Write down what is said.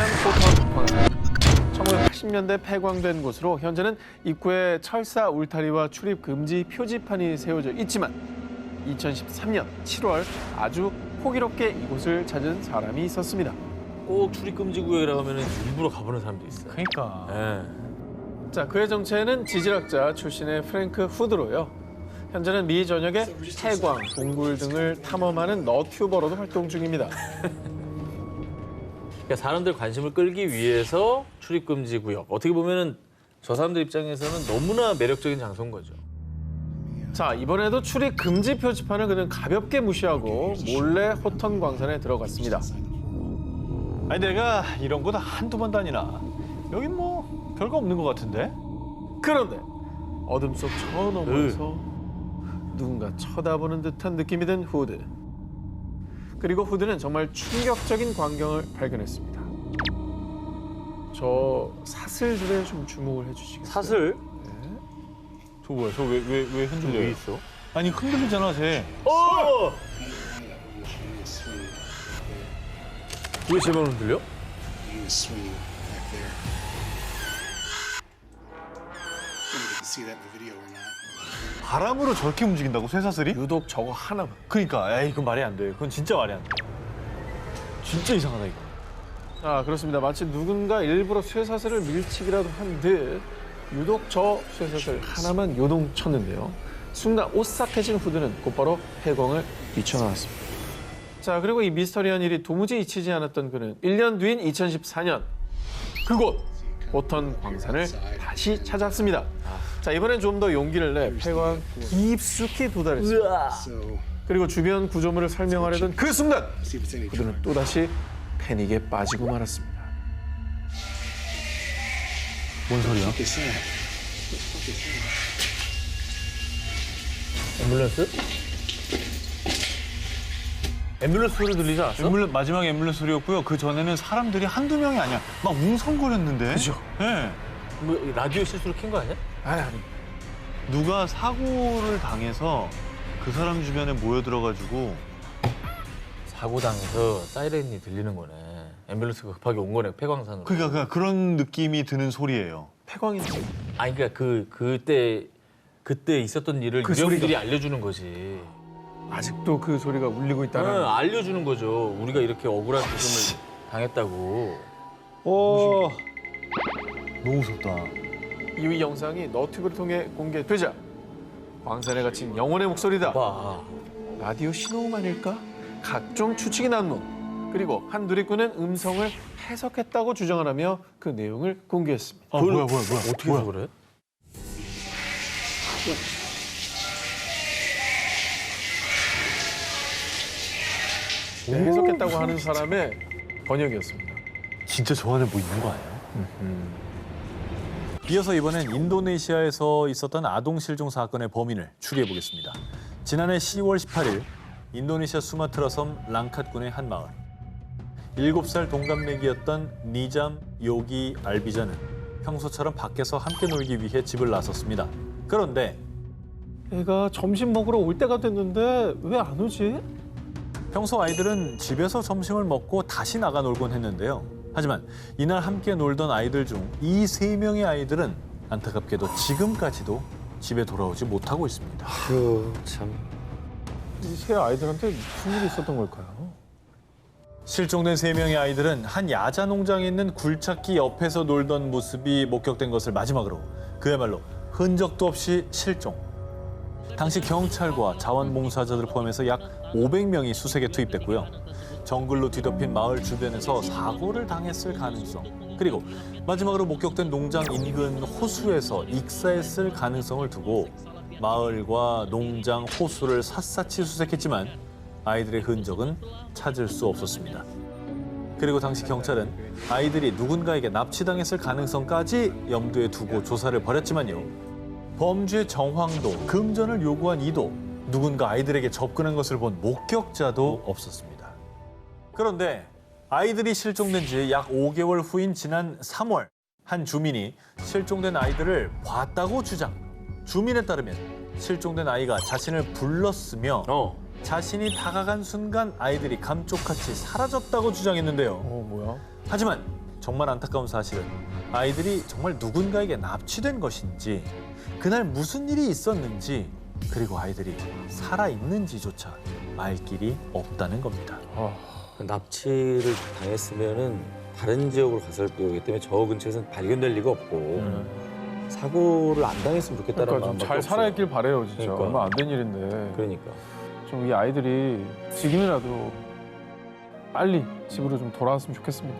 위치한 호턴 광산. 1980년대 폐광된 곳으로 현재는 입구에 철사 울타리와 출입 금지 표지판이 세워져 있지만 2013년 7월 아주 호기롭게 이곳을 찾은 사람이 있었습니다. 꼭 출입금지 구역이라고 하면 일부러 가보는 사람도 있어요. 그러니까. 예. 자, 그의 정체는 지질학자 출신의 프랭크 후드로요. 현재는 미 전역의 해광, 동굴 등을 탐험하는 너튜버로도 활동 중입니다. 그러니까 사람들 관심을 끌기 위해서 출입금지 구역. 어떻게 보면은 저 사람들 입장에서는 너무나 매력적인 장소인 거죠. 자, 이번에도 출입 금지 표지판을 그는 가볍게 무시하고 몰래 호턴 광산에 들어갔습니다. 아니 내가 이런 곳 한두 번 다니나. 여긴 뭐 별거 없는 것 같은데? 그런데 어둠 속 저 너머에서 누군가 쳐다보는 듯한 느낌이 든 후드. 그리고 후드는 정말 충격적인 광경을 발견했습니다. 저 사슬들에 좀 주목을 해주시겠어요? 사슬? 저 뭐야? 저 왜 흔들려요? 왜 있어? 아니 흔들리잖아 쟤. 어! 왜 제 맘을 흔들려? You swing back there. I don't know if you can see that in the video or not. 바람으로 저렇게 움직인다고 쇠사슬이? 유독 저거 하나만. 그러니까 에이 그건 말이 안 돼. 그건 진짜 말이 안 돼. 진짜 이상하다 이거. 아, 그렇습니다. 마치 누군가 일부러 쇠사슬을 밀치기라도 한 듯 유독 저 쇠사슬 하나만 요동쳤는데요. 순간 오싹해진 후드는 곧바로 폐광을 뛰쳐나왔습니다. 자, 그리고 이 미스터리한 일이 도무지 잊히지 않았던 그는 1년 뒤인 2014년 그곳 호턴 광산을 다시 찾았습니다. 자, 이번엔 좀 더 용기를 내 폐광 깊숙이 도달했습니다. So 그리고 주변 구조물을 설명하려던 그 순간 see if it's any 그들은 trouble. 또다시 패닉에 빠지고 말았습니다. 뭔 소리야? What they said. 앰뷸런스? 앰뷸런스 소리 들리지 않았어? 마지막 앰뷸런스 소리였고요. 그 전에는 사람들이 한두 명이 아니야. 막 웅성거렸는데. 그죠? 예. 뭐 라디오 실수로 킨 거 아니야? 아니. 누가 사고를 당해서 그 사람 주변에 모여들어가지고 사고당해서 사이렌이 들리는 거네. 앰뷸런스가 급하게 온 거네, 폐광산으로. 그러니까 그런 느낌이 드는 소리예요. 폐광인지. 아니, 그러니까 그때 있었던 일을 그 유령들이 알려주는 거지. 아직도 그 소리가 울리고 있다는. 알려주는 거죠. 우리가 이렇게 억울한 죽음을 당했다고. 오. 너무 무섭다. 이 영상이 너튜브를 통해 공개되자 광산에 갇힌 영혼의 목소리다. 봐. 라디오 신호음 아닐까? 각종 추측이 난무. 그리고 한 누리꾼은 음성을 해석했다고 주장하며 그 내용을 공개했습니다. 뭐야. 어떻게 해서 그래? 네, 해석했다고 하는 사람의 번역이었습니다. 진짜 저 안에 뭐 있는 거 아니야? 이어서 이번엔 인도네시아에서 있었던 아동 실종 사건의 범인을 추리해 보겠습니다. 지난해 10월 18일 인도네시아 수마트라 섬 랑캇군의 한 마을. 7살 동갑내기였던 니잠 요기 알비자는 평소처럼 밖에서 함께 놀기 위해 집을 나섰습니다. 그런데 애가 점심 먹으러 올 때가 됐는데 왜 안 오지? 평소 아이들은 집에서 점심을 먹고 다시 나가 놀곤 했는데요. 하지만 이날 함께 놀던 아이들 중 이 3명의 아이들은 안타깝게도 지금까지도 집에 돌아오지 못하고 있습니다. 참. 이 세 아이들한테 무슨 일이 있었던 걸까요? 실종된 3명의 아이들은 한 야자 농장에 있는 굴착기 옆에서 놀던 모습이 목격된 것을 마지막으로 그야말로 흔적도 없이 실종. 당시 경찰과 자원봉사자들을 포함해서 약 500명이 수색에 투입됐고요. 정글로 뒤덮인 마을 주변에서 사고를 당했을 가능성, 그리고 마지막으로 목격된 농장 인근 호수에서 익사했을 가능성을 두고 마을과 농장, 호수를 샅샅이 수색했지만 아이들의 흔적은 찾을 수 없었습니다. 그리고 당시 경찰은 아이들이 누군가에게 납치당했을 가능성까지 염두에 두고 조사를 벌였지만요. 범죄 정황도 금전을 요구한 이도 누군가 아이들에게 접근한 것을 본 목격자도 없었습니다. 그런데 아이들이 실종된 지 약 5개월 후인 지난 3월 한 주민이 실종된 아이들을 봤다고 주장. 주민에 따르면 실종된 아이가 자신을 불렀으며 자신이 다가간 순간 아이들이 감쪽같이 사라졌다고 주장했는데요. 뭐야? 하지만 정말 안타까운 사실은 아이들이 정말 누군가에게 납치된 것인지, 그날 무슨 일이 있었는지, 그리고 아이들이 살아있는지조차 알 길이 없다는 겁니다. 납치를 당했으면은 다른 지역으로 갔을 거기 때문에 저 근처에서는 발견될 리가 없고 사고를 안 당했으면 좋겠다는 그러니까 좀 마음밖에 잘 없어요. 살아있길 바래요, 진짜. 그러니까. 얼마 안 된 일인데. 그러니까. 좀 이 아이들이 지금이라도 빨리 집으로 좀 돌아왔으면 좋겠습니다.